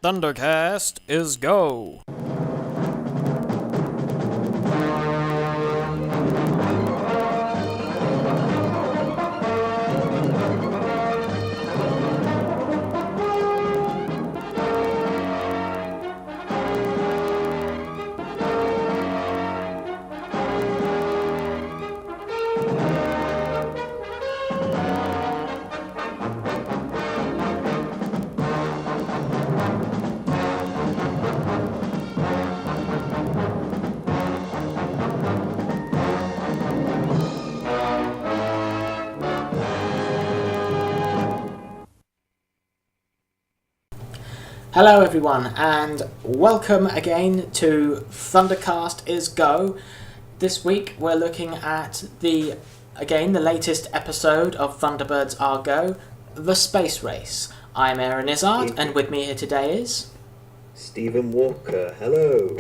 Thundercast Is Go. Hello everyone, and welcome again to Thundercast Is Go. This week we're looking at the latest episode of Thunderbirds Are Go, The Space Race. I'm Aaron Izzard, and with me here today is... Stephen Walker, hello.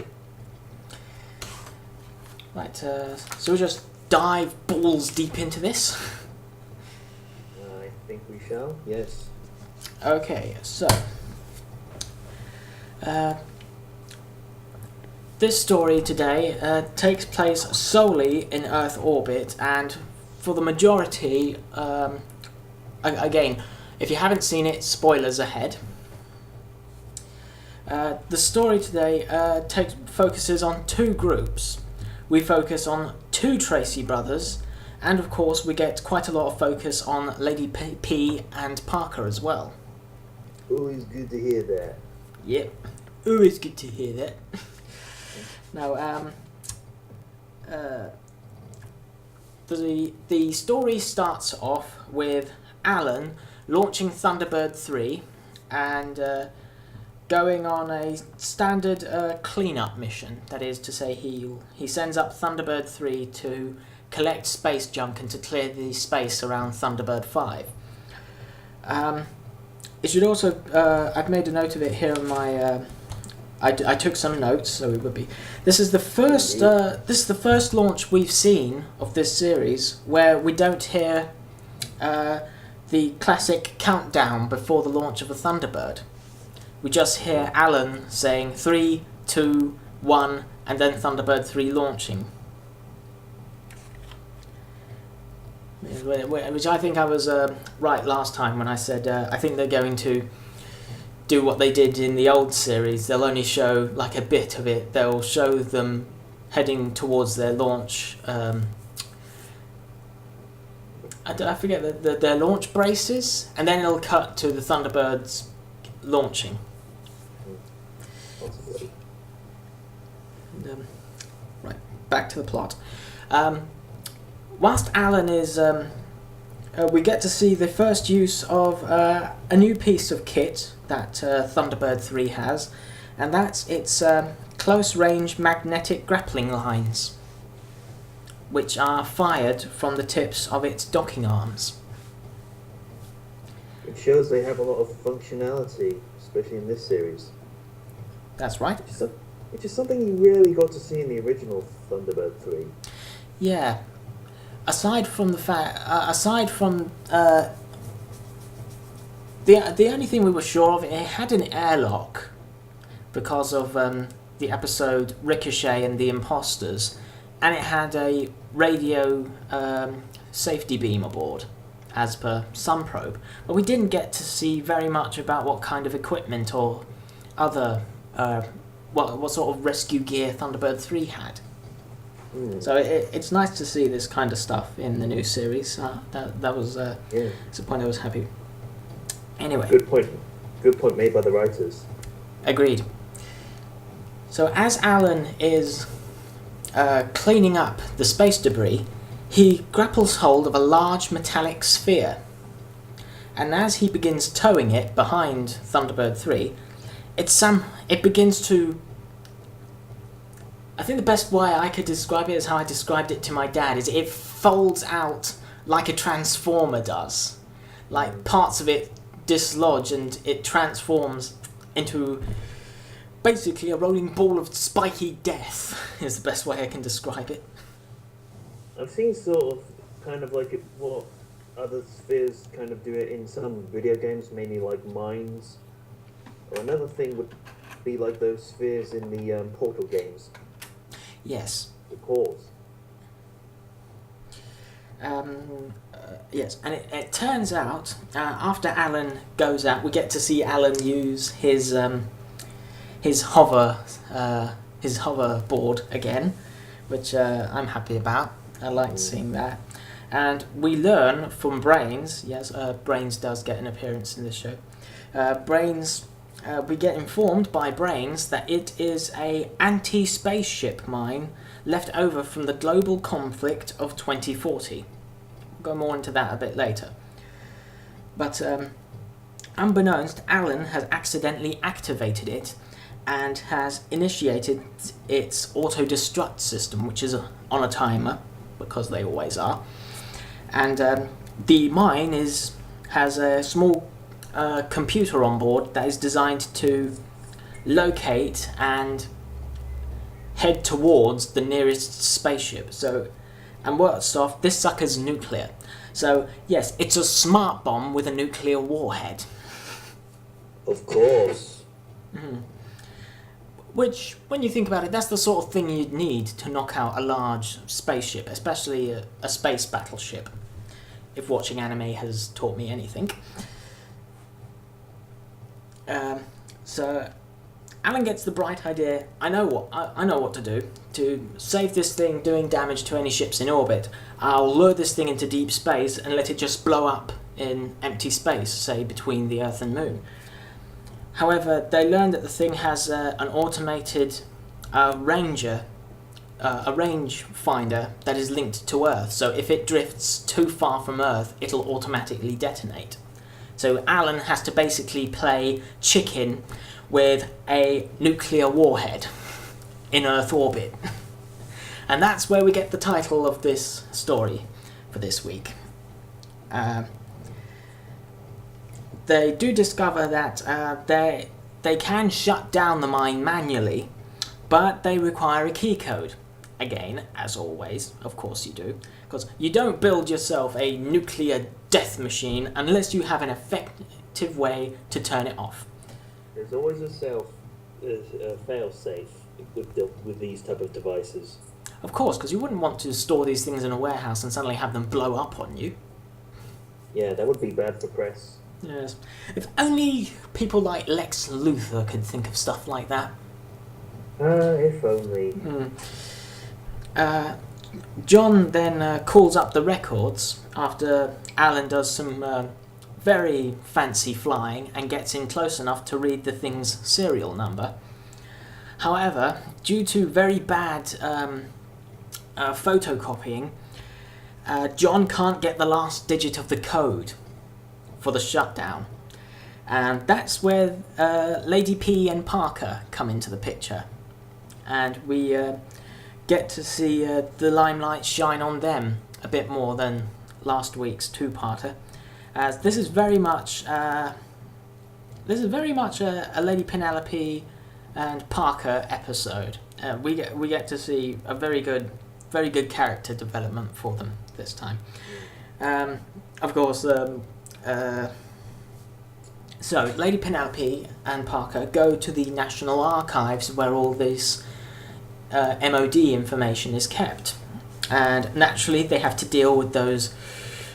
Right, so we'll just dive balls deep into this. I think we shall, yes. Okay, so... this story today takes place solely in Earth orbit, and for the majority, again, if you haven't seen it, spoilers ahead. The story today focuses on two groups. We focus on two Tracy brothers, and of course we get quite a lot of focus on Lady P and Parker as well. Always good to hear that. Yep, always good to hear that. Now, the story starts off with Alan launching Thunderbird 3 and going on a standard cleanup mission. That is to say, he sends up Thunderbird 3 to collect space junk and to clear the space around Thunderbird 5. It should also, I've made a note of it here on my, I took some notes, so it would be, this is the first launch we've seen of this series where we don't hear the classic countdown before the launch of a Thunderbird. We just hear Alan saying 3, 2, 1, and then Thunderbird 3 launching. Which I think I was right last time when I said I think they're going to do what they did in the old series. They'll only show like a bit of it. They'll show them heading towards their launch. I forget their launch braces, and then it'll cut to the Thunderbirds launching. And, right, back to the plot. Whilst Alan is, we get to see the first use of a new piece of kit that Thunderbird 3 has, and that's its close-range magnetic grappling lines, which are fired from the tips of its docking arms. It shows they have a lot of functionality, especially in this series. That's right. Which is something you really got to see in the original Thunderbird 3. Yeah. Aside from the fact, the only thing we were sure of, it had an airlock because of the episode Ricochet and the Imposters, and it had a radio safety beam aboard, as per Sunprobe. But we didn't get to see very much about what kind of equipment or other, what sort of rescue gear Thunderbird 3 had. So it's nice to see this kind of stuff in the new series. That was it's a point I was happy. Anyway. Good point made by the writers. Agreed. So as Alan is cleaning up the space debris, he grapples hold of a large metallic sphere. And as he begins towing it behind Thunderbird 3, it begins to... I think the best way I could describe it is how I described it to my dad, is it folds out like a transformer does. Like parts of it dislodge and it transforms into basically a rolling ball of spiky death, is the best way I can describe it. I've seen sort of kind of like what other spheres kind of do it in some video games, mainly like mines. Or another thing would be like those spheres in the Portal games. Yes. The cores. Yes, and it turns out after Alan goes out, we get to see Alan use his hoverboard again, which I'm happy about. I liked seeing that, and we learn from Brains. Yes, Brains does get an appearance in this show. Brains. We get informed by Brains that it is a anti-spaceship mine left over from the global conflict of 2040. We'll go more into that a bit later. But unbeknownst, Alan has accidentally activated it and has initiated its auto-destruct system, which is on a timer, because they always are. And the mine has a small computer on board that is designed to locate and head towards the nearest spaceship. And worse off, this sucker's nuclear. So yes, it's a smart bomb with a nuclear warhead. Of course. Mm-hmm. Which, when you think about it, that's the sort of thing you'd need to knock out a large spaceship, especially a space battleship, if watching anime has taught me anything. So Alan gets the bright idea. I know what to do to save this thing doing damage to any ships in orbit. I'll lure this thing into deep space and let it just blow up in empty space, say between the Earth and Moon. However, they learn that the thing has an automated range finder that is linked to Earth. So if it drifts too far from Earth, it'll automatically detonate. So Alan has to basically play chicken with a nuclear warhead in Earth orbit. And that's where we get the title of this story for this week. They do discover that they can shut down the mine manually, but they require a key code. Again, as always, of course you do, because you don't build yourself a nuclear death machine unless you have an effective way to turn it off. There's always a fail-safe with these type of devices. Of course, because you wouldn't want to store these things in a warehouse and suddenly have them blow up on you. Yeah, that would be bad for press. Yes. If only people like Lex Luthor could think of stuff like that. If only. John then calls up the records after Alan does some very fancy flying and gets in close enough to read the thing's serial number. However, due to very bad photocopying, John can't get the last digit of the code for the shutdown. And that's where Lady P and Parker come into the picture. And we get to see the limelight shine on them a bit more than last week's two-parter, as this is very much a Lady Penelope and Parker episode. We get to see a very good character development for them this time. Of course, so Lady Penelope and Parker go to the National Archives where all this MOD information is kept, and naturally they have to deal with those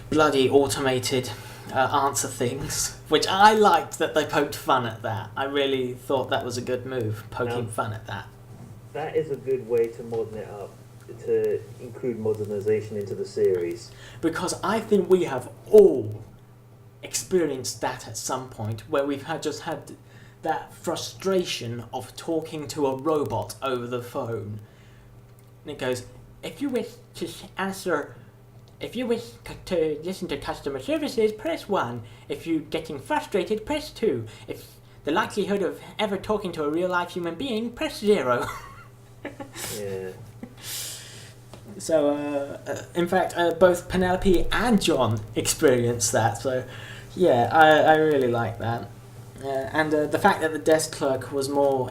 bloody automated answer things, which I liked that they poked fun at that. I really thought that was a good move, poking fun at that. That is a good way to modern it up, to include modernization into the series. Because I think we have all experienced that at some point, where we've just had that frustration of talking to a robot over the phone. And it goes, if you wish to listen to customer services, press 1. If you're getting frustrated, press 2. If the likelihood of ever talking to a real life human being, press 0. Yeah. So, in fact, both Penelope and John experienced that. So, yeah, I really like that. And the fact that the desk clerk was more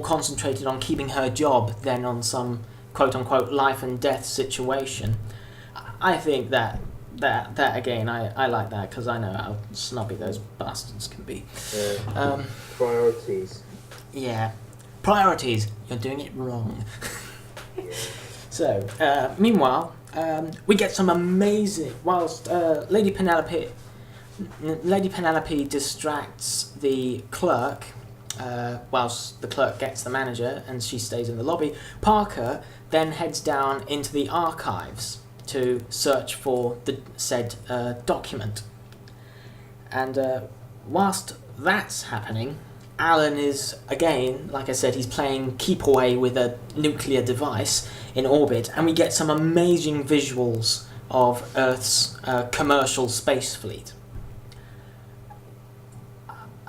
concentrated on keeping her job than on some quote-unquote life and death situation, I think that that again, I like that because I know how snobby those bastards can be. Priorities. Yeah, priorities. You're doing it wrong. Yeah. So, meanwhile, we get some amazing. Whilst Lady Penelope distracts the clerk, whilst the clerk gets the manager, and she stays in the lobby. Parker then heads down into the archives to search for the said document. And whilst that's happening, Alan is, again, like I said, he's playing keep away with a nuclear device in orbit, and we get some amazing visuals of Earth's commercial space fleet.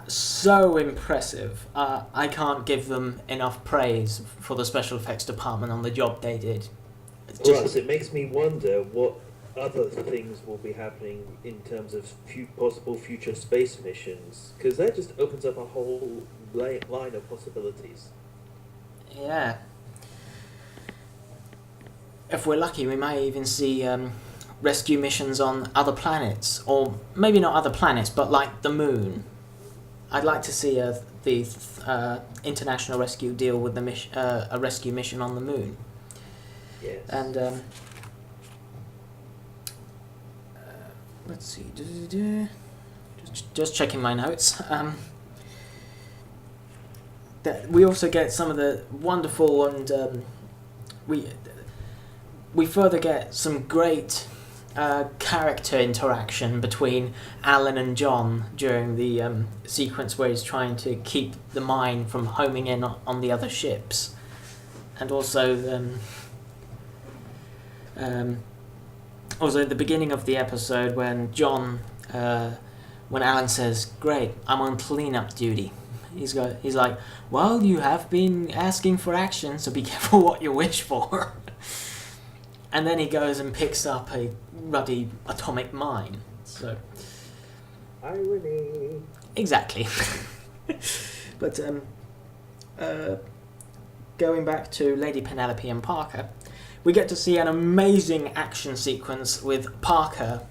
So impressive. I can't give them enough praise for the special effects department on the job they did. Plus, it makes me wonder what other things will be happening in terms of possible future space missions, because that just opens up a whole line of possibilities. Yeah. If we're lucky, we may even see rescue missions on other planets, or maybe not other planets, but like the moon. I'd like to see the international rescue deal with the a rescue mission on the moon. Yes. And let's see. Just checking my notes. We also get some of the wonderful and we further get some great character interaction between Alan and John during the sequence where he's trying to keep the mine from homing in on the other ships, and also at the beginning of the episode when when Alan says, "Great, I'm on cleanup duty." He's like, "Well, you have been asking for action, so be careful what you wish for." And then he goes and picks up a ruddy atomic mine. So, irony. Exactly. But going back to Lady Penelope and Parker, we get to see an amazing action sequence with Parker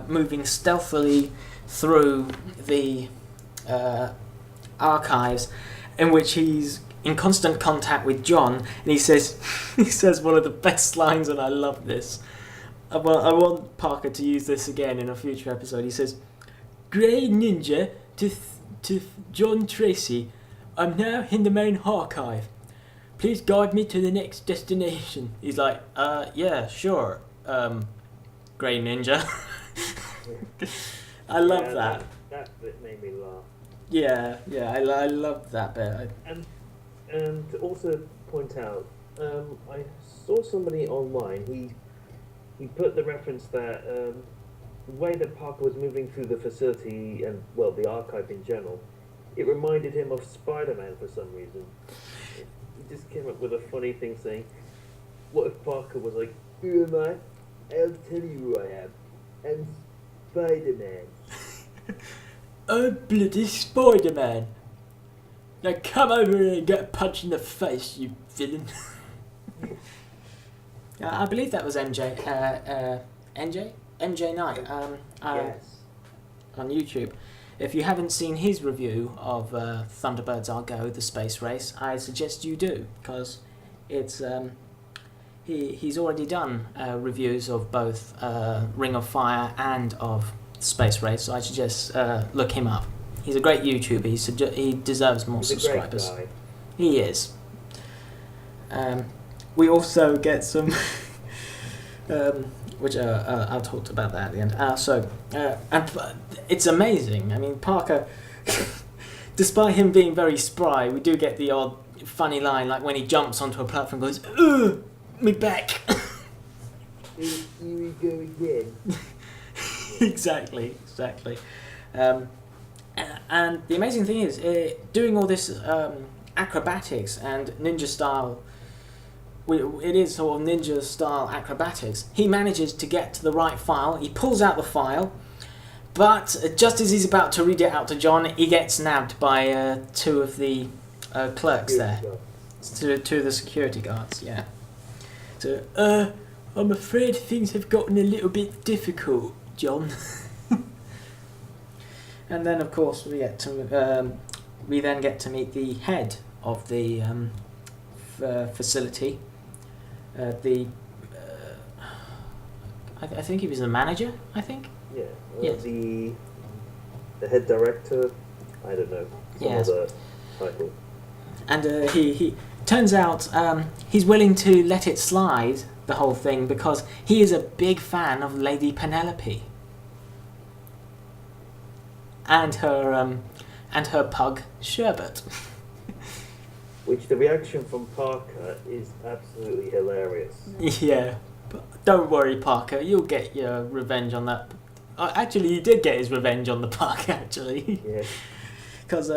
moving stealthily through the archives, in which he's in constant contact with John, and he says one of the best lines, and I love this. I want Parker to use this again in a future episode. He says, "Grey Ninja to John Tracy. I'm now in the main archive. Please guide me to the next destination." He's like, yeah, sure, Grey Ninja." I love that. That bit made me laugh. Yeah, I love that bit. And to also point out, I saw somebody online, he put the reference that the way that Parker was moving through the facility and, well, the archive in general, it reminded him of Spider-Man for some reason. He just came up with a funny thing saying, what if Parker was like, "Who am I? I'll tell you who I am. I'm Spider-Man." "Oh, bloody Spider-Man. Now come over here and get a punch in the face, you villain." I believe that was MJ Knight Yes. on YouTube. If you haven't seen his review of Thunderbirds Are Go, the space race, I suggest you do, because it's he's already done reviews of both Ring of Fire and of Space Race, so I suggest look him up. He's a great YouTuber. He deserves more subscribers. A great guy. He is. We also get some, which I'll talk about that at the end. And it's amazing. I mean, Parker, despite him being very spry, we do get the odd funny line, like when he jumps onto a platform and goes, "Ugh, me back." Here we go again. Exactly. And the amazing thing is, doing all this acrobatics and ninja style, it is sort of ninja style acrobatics, he manages to get to the right file. He pulls out the file, but just as he's about to read it out to John, he gets nabbed by two of the clerks there. Two of the security guards, yeah. So, I'm afraid things have gotten a little bit difficult, John. And then, of course, we then get to meet the head of the facility. I think he was the manager. I think. Yeah. Yes. The head director. I don't know. Some other title. And he turns out he's willing to let it slide, the whole thing, because he is a big fan of Lady Penelope and her pug Sherbet. Which the reaction from Parker is absolutely hilarious. Yeah, but don't worry, Parker, you'll get your revenge on that. Actually, he did get his revenge on the pug, actually. Yeah. Because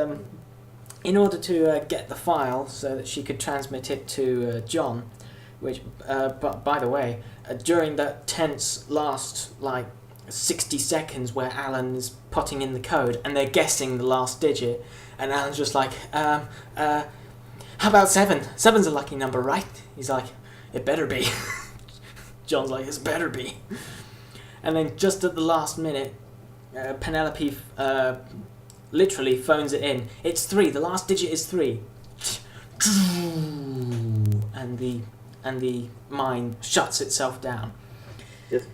in order to get the file so that she could transmit it to John, which, but by the way, during that tense last, 60 seconds where Alan is putting in the code and they're guessing the last digit, and Alan's just like, how about 7? 7's a lucky number, right? He's like, it better be. John's like, it better be. And then just at the last minute, Penelope literally phones it in. It's 3. The last digit is 3. And the mine shuts itself down. Just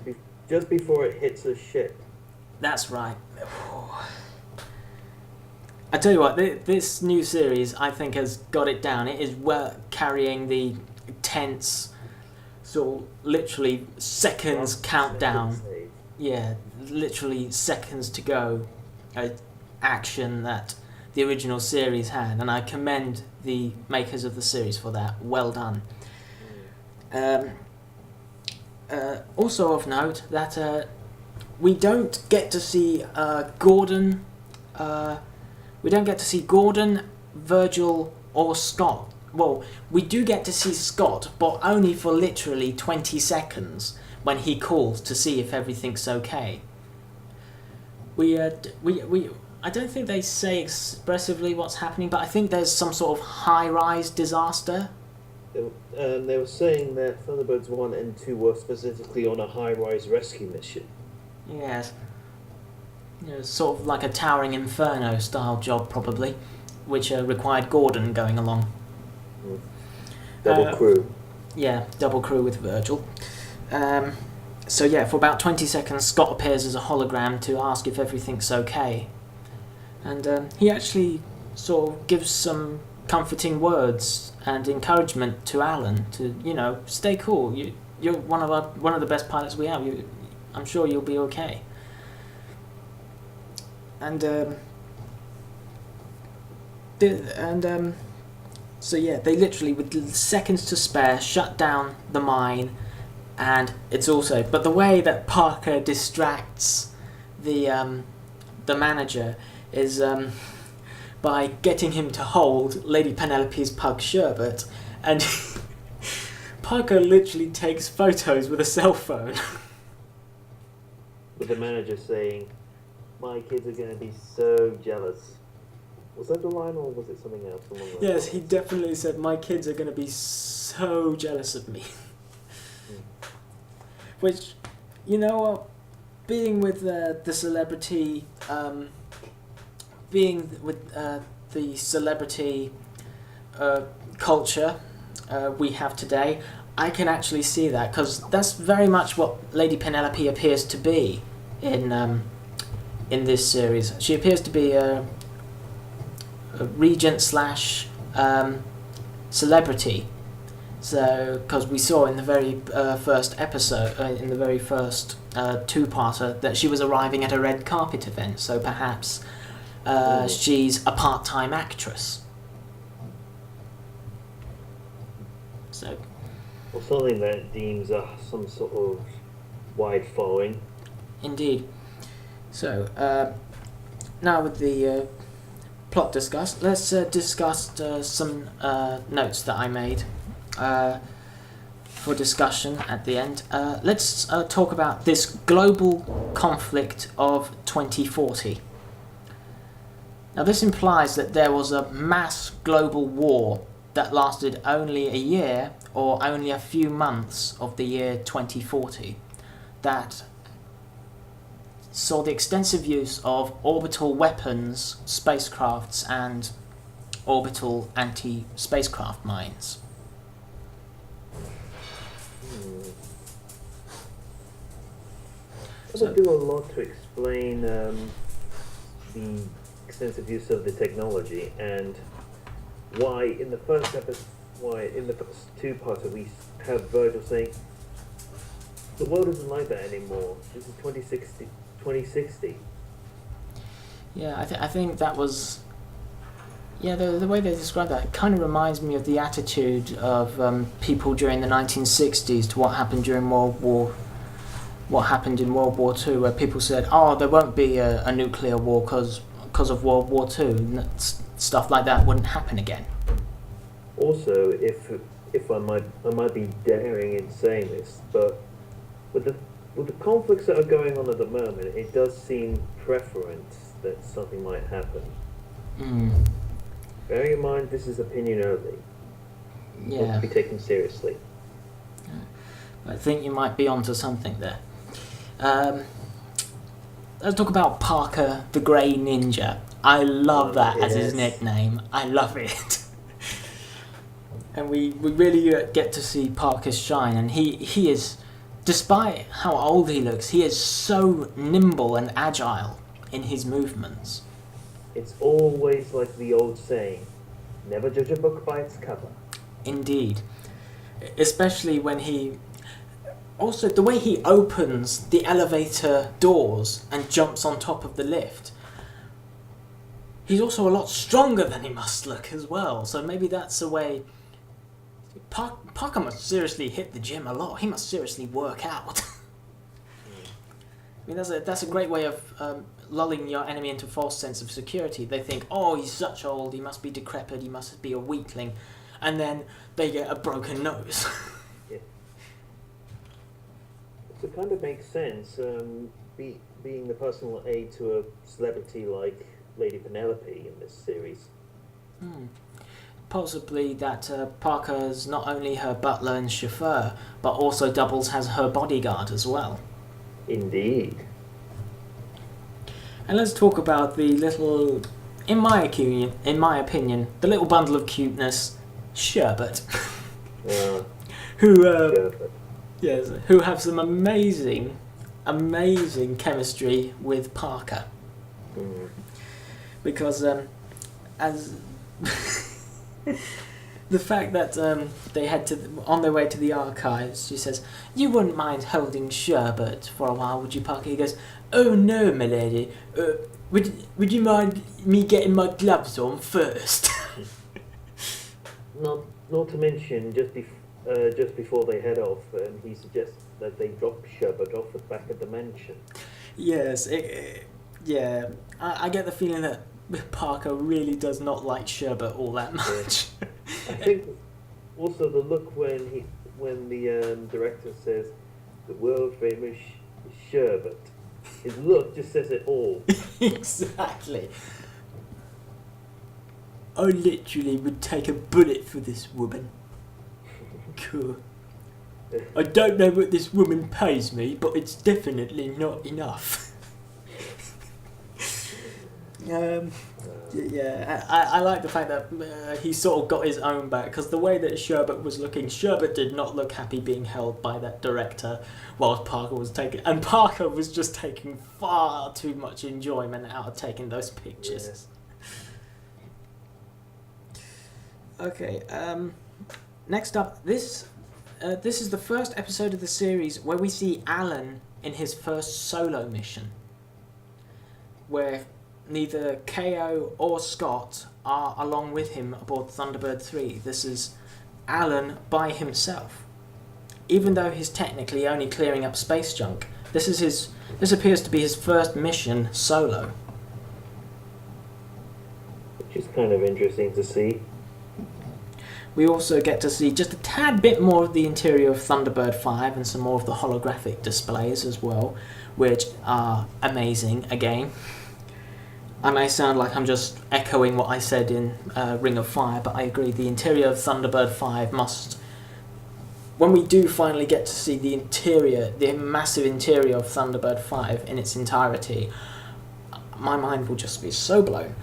before it hits a ship. That's right. I tell you what, this new series I think has got it down. It is well carrying the tense, sort of literally seconds countdown. Yeah, literally seconds to go. Action that the original series had, and I commend the makers of the series for that. Well done. Also of note that we don't get to see Gordon. We don't get to see Gordon, Virgil, or Scott. Well, we do get to see Scott, but only for literally 20 seconds when he calls to see if everything's okay. I don't think they say expressively what's happening, but I think there's some sort of high-rise disaster. They were saying that Thunderbirds 1 and 2 were specifically on a high-rise rescue mission. Yes. Sort of like a Towering Inferno style job, probably, which required Gordon going along. Double crew. Yeah, double crew with Virgil. So yeah, for about 20 seconds, Scott appears as a hologram to ask if everything's okay. And he actually sort of gives some comforting words and encouragement to Alan to, stay cool. You're one of the best pilots we have. I'm sure you'll be okay. So yeah, they literally, with seconds to spare, shut down the mine, and it's also. But the way that Parker distracts the manager is by getting him to hold Lady Penelope's pug Sherbet, and Parker literally takes photos with a cell phone. With the manager saying, "My kids are going to be so jealous." Was that the line, or was it something else? Yes, he definitely said, "My kids are going to be so jealous of me." Which, being with the celebrity, the celebrity culture we have today, I can actually see that, because that's very much what Lady Penelope appears to be in this series. She appears to be a regent / celebrity. So, because we saw in the very first episode, in the very first two-parter, that she was arriving at a red carpet event. So perhaps she's a part-time actress. So, or something that deems some sort of wide following. Indeed. So, now with the plot discussed, let's discuss some notes that I made for discussion at the end. Let's talk about this global conflict of 2040. Now, this implies that there was a mass global war that lasted only a year or only a few months of the year 2040 that saw the extensive use of orbital weapons, spacecrafts, and orbital anti-spacecraft mines. That would do a lot to explain the extensive use of the technology and why in the first two parts that we have Virgil saying the world isn't like that anymore. This is 2060. Yeah, I think that was... Yeah, the way they describe that kind of reminds me of the attitude of people during the 1960s to what happened during what happened in World War II, where people said, "Oh, there won't be a nuclear war because of World War II." Stuff like that wouldn't happen again. Also, if I might be daring in saying this, but with the conflicts that are going on at the moment, it does seem preference that something might happen. Bearing in mind, this is opinion only. Yeah. Not to be taken seriously. I think you might be onto something there. Let's talk about Parker the Grey Ninja. I love that as his nickname. I love it. And we really get to see Parker shine, and he is, despite how old he looks, he is so nimble and agile in his movements. It's always like the old saying, never judge a book by its cover. Indeed. Especially when he... Also, the way he opens the elevator doors and jumps on top of the lift. He's also a lot stronger than he must look as well, so maybe that's the way... Parker must seriously hit the gym a lot. He must seriously work out. I mean, that's a great way of lulling your enemy into a false sense of security. They think, oh, he's such old, he must be decrepit, he must be a weakling, and then they get a broken nose. Yeah. So it kind of makes sense, being the personal aide to a celebrity like Lady Penelope in this series. Possibly that Parker's not only her butler and chauffeur, but also doubles as her bodyguard as well. Indeed. And let's talk about the little, in my opinion, the little bundle of cuteness, Sherbet, who have some amazing chemistry with Parker, because as the fact that they had on their way to the archives, she says, "You wouldn't mind holding Sherbet for a while, would you, Parker?" He goes, "Oh no, my lady. Would you mind me getting my gloves on first?" Not to mention, just before they head off, he suggests that they drop Sherbet off at the back of the mansion. Yes, yeah. I get the feeling that Parker really does not like Sherbet all that much. Yeah. I think also the look when the director says the world famous Sherbet, his look just says it all. Exactly. I literally would take a bullet for this woman. Cool. I don't know what this woman pays me, but it's definitely not enough. Yeah, I like the fact that he sort of got his own back, because the way that Sherbet was looking, Sherbet did not look happy being held by that director whilst Parker was taking, and Parker was just taking far too much enjoyment out of taking those pictures. Yeah. Okay, next up, this is the first episode of the series where we see Alan in his first solo mission, where neither KO or Scott are along with him aboard Thunderbird 3. This is Alan by himself. Even though he's technically only clearing up space junk, this appears to be his first mission solo. Which is kind of interesting to see. We also get to see just a tad bit more of the interior of Thunderbird 5 and some more of the holographic displays as well, which are amazing again. I may sound like I'm just echoing what I said in Ring of Fire, but I agree, the interior of Thunderbird 5 must when we do finally get to see the interior, the massive interior of Thunderbird 5 in its entirety, my mind will just be so blown.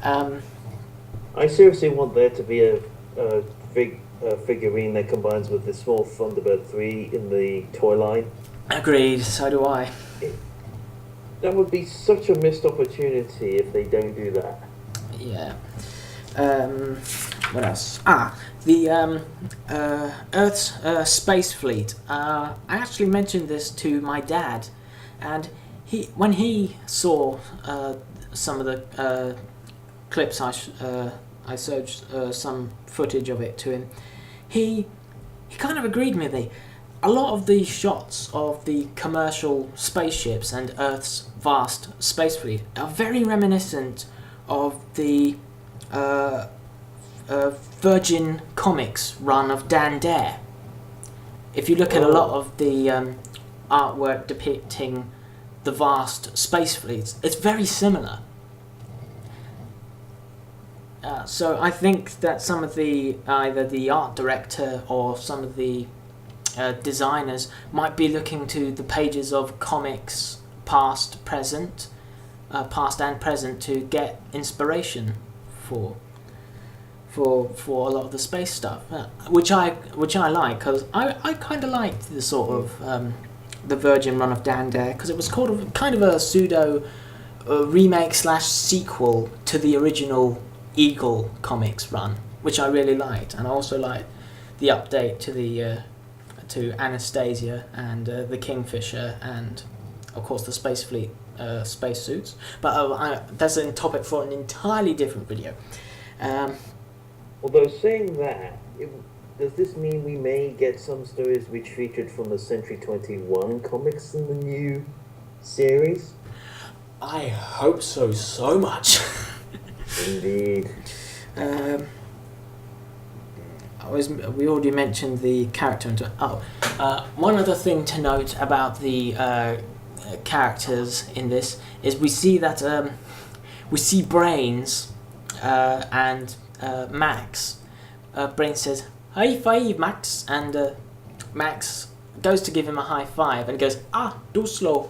I seriously want there to be a figurine that combines with the small Thunderbird 3 in the toy line. Agreed, so do I. That would be such a missed opportunity if they don't do that. Yeah. What else? The Earth's space fleet. I actually mentioned this to my dad, and when he saw some of the clips I showed some footage of it to him, he kind of agreed with me. A lot of the shots of the commercial spaceships and Earth's vast space fleet are very reminiscent of the Virgin Comics run of Dan Dare. If you look at a lot of the artwork depicting the vast space fleets, it's very similar. So I think that some of either the art director or some of the designers might be looking to the pages of comics past and present to get inspiration for a lot of the space stuff, which I like, because I kind of liked the sort of the Virgin run of Dan Dare, because it was kind of a pseudo remake / sequel to the original Eagle comics run, which I really liked, and I also liked the update to Anastasia and the Kingfisher, and of course the Space Fleet spacesuits. But that's a topic for an entirely different video. Although saying that, does this mean we may get some stories which featured from the Century 21 comics in the new series? I hope so much. Indeed. We already mentioned the character. One other thing to note about the characters in this is we see that we see Brains and Max. Brains says, "High five, Max," and Max goes to give him a high five and goes, "Do slow."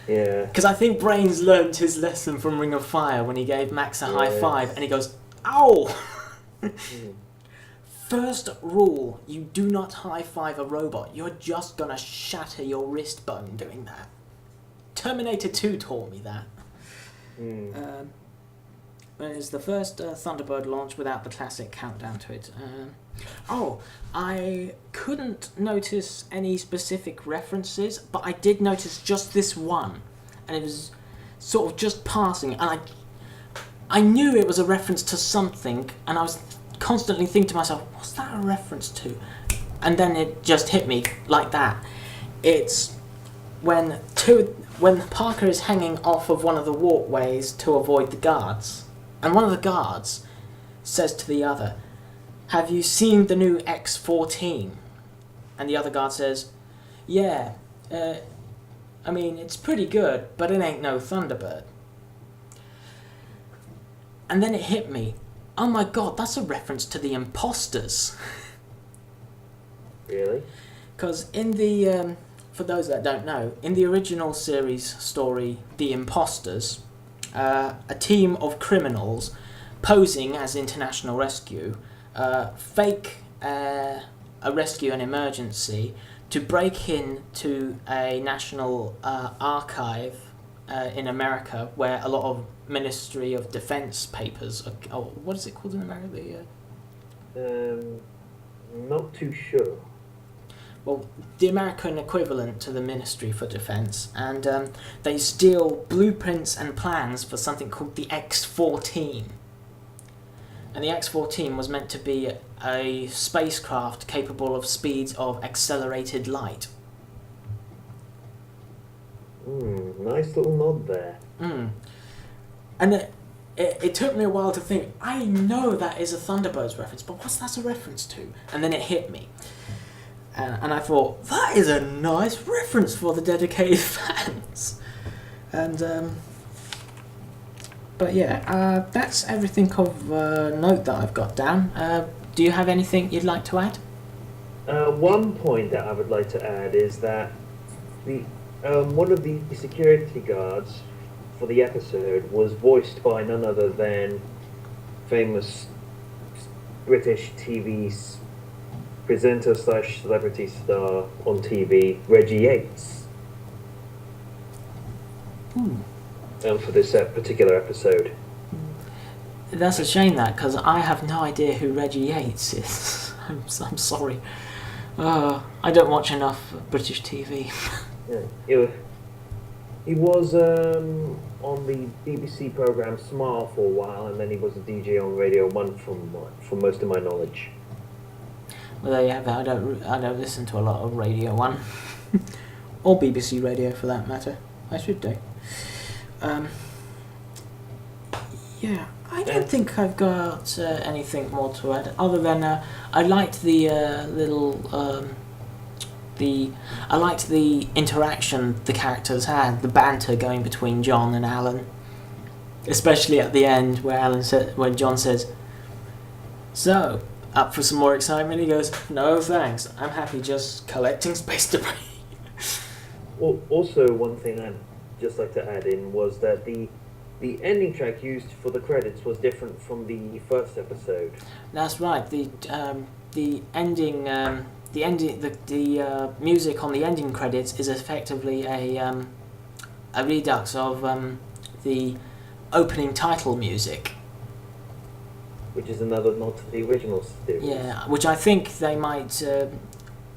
Yeah. Because I think Brains learned his lesson from Ring of Fire when he gave Max a high five, and he goes, "Ow!" First rule, you do not high five a robot. You're just gonna shatter your wrist bone doing that. Terminator 2 taught me that. It was the first Thunderbird launch without the classic countdown to it. I couldn't notice any specific references, but I did notice just this one, and it was sort of just passing, and I knew it was a reference to something, and I was constantly thinking to myself, what's that a reference to? And then it just hit me like that. It's when Parker is hanging off of one of the walkways to avoid the guards, and one of the guards says to the other, "Have you seen the new X-14? And the other guard says, "Yeah, I mean, it's pretty good, but it ain't no Thunderbird." And then it hit me, oh my god, that's a reference to the Imposters. Really? Because in the, for those that don't know, in the original series story, The Imposters, a team of criminals posing as international rescue fake a rescue and emergency to break into a national archive in America, where a lot of Ministry of Defense papers are, what is it called in America? Not too sure. Well, the American equivalent to the Ministry for Defense, and they steal blueprints and plans for something called the X-14. And the X-14 was meant to be a spacecraft capable of speeds of accelerated light. Nice little nod there. And it took me a while to think, I know that is a Thunderbirds reference, but what's that a reference to? And then it hit me. And I thought, that is a nice reference for the dedicated fans. And, but yeah, that's everything of note that I've got down. Do you have anything you'd like to add? One point that I would like to add is that the one of the security guards for the episode was voiced by none other than famous British TV presenter slash celebrity star on TV, Reggie Yates. For this particular episode. That's a shame, that, because I have no idea who Reggie Yates is. I'm sorry. I don't watch enough British TV. Yeah, he was on the BBC programme Smile for a while, and then he was a DJ on Radio 1 from most of my knowledge. Well, there you have it. I don't listen to a lot of Radio 1. Or BBC Radio, for that matter. I should do. Yeah, I don't think I've got anything more to add, other than I liked the I liked the interaction the characters had, the banter going between John and Alan, especially at the end when John says, "So, up for some more excitement?" He goes, "No thanks, I'm happy just collecting space debris." Well, also, one thing I'd just like to add in was that the ending track used for the credits was different from the first episode. That's right. The ending, the music on the ending credits is effectively a redux of the opening title music. Which is another nod to the original series. Yeah, which I think they might,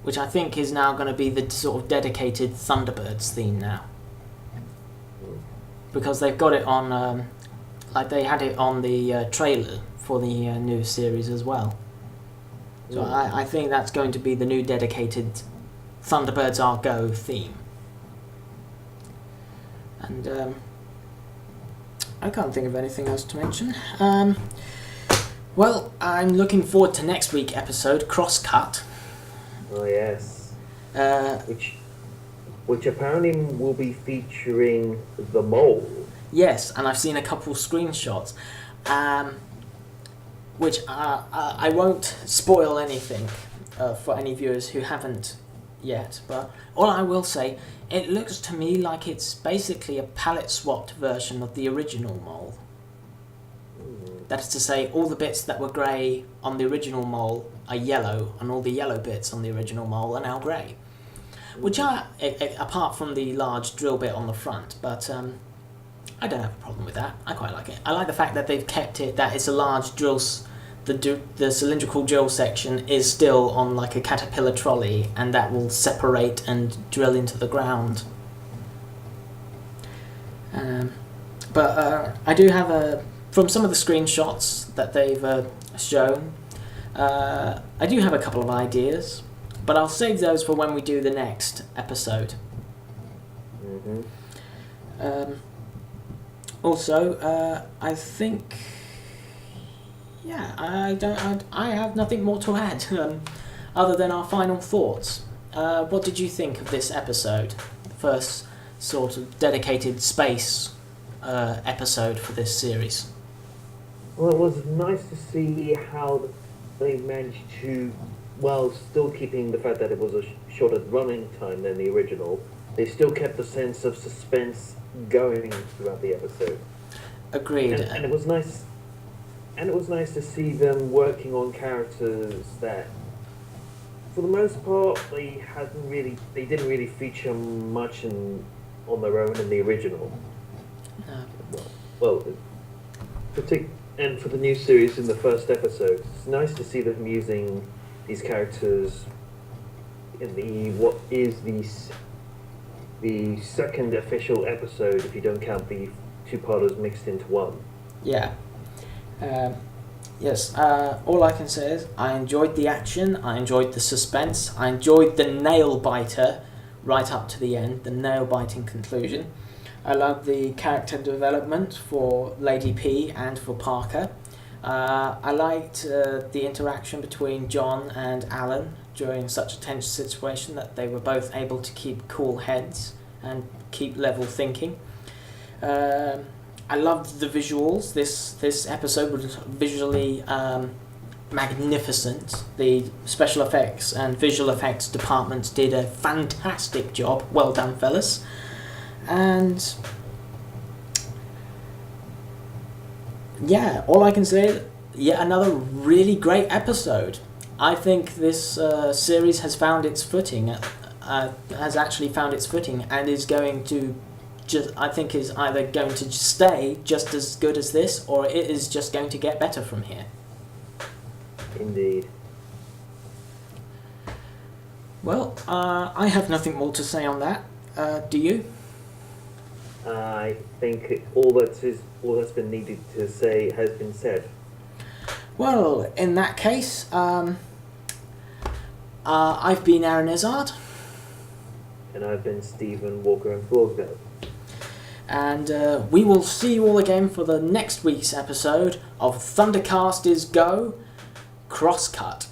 which I think is now going to be the sort of dedicated Thunderbirds theme now. Because they've got it on, like they had it on the trailer for the new series as well. So I think that's going to be the new dedicated Thunderbirds Are Go theme. And I can't think of anything else to mention. Well, I'm looking forward to next week's episode, Crosscut. Oh yes. Which apparently will be featuring the mole. Yes, and I've seen a couple screenshots, which I won't spoil anything for any viewers who haven't yet, but all I will say, it looks to me like it's basically a palette-swapped version of the original mole. That is to say, all the bits that were grey on the original mole are yellow, and all the yellow bits on the original mole are now grey. Which are, apart from the large drill bit on the front, but I don't have a problem with that. I quite like it. I like the fact that they've kept it, that it's a large drill, the cylindrical drill section is still on like a caterpillar trolley, and that will separate and drill into the ground. But I do have from some of the screenshots that they've shown, I do have a couple of ideas. But I'll save those for when we do the next episode. Also, I think, I have nothing more to add other than our final thoughts. What did you think of this episode? The first sort of dedicated space episode for this series. Well, it was nice to see how they managed to, while still keeping the fact that it was a shorter running time than the original, they still kept the sense of suspense going throughout the episode. Agreed. And it was nice. And it was nice to see them working on characters that, for the most part, they didn't really feature much on their own in the original. No. And for the new series in the first episode, it's nice to see them using these characters in the second official episode, if you don't count the two-parters mixed into one. Yeah. Yes. All I can say is I enjoyed the action, I enjoyed the suspense, I enjoyed the nail-biter right up to the end, the nail-biting conclusion. I love the character development for Lady P and for Parker. I liked the interaction between John and Alan during such a tense situation, that they were both able to keep cool heads and keep level thinking. I loved the visuals. This episode was visually magnificent. The special effects and visual effects departments did a fantastic job. Well done, fellas. And yeah, all I can say, yet another really great episode. I think this series has found its footing, has actually found its footing, and is going to is either going to stay just as good as this, or it is just going to get better from here. Indeed. Well, I have nothing more to say on that. Do you? I think all that's been needed to say has been said. Well, in that case, I've been Aaron Izzard. And I've been Stephen Walker Emflorgo. And we will see you all again for the next week's episode of Thundercast Is Go, Crosscut.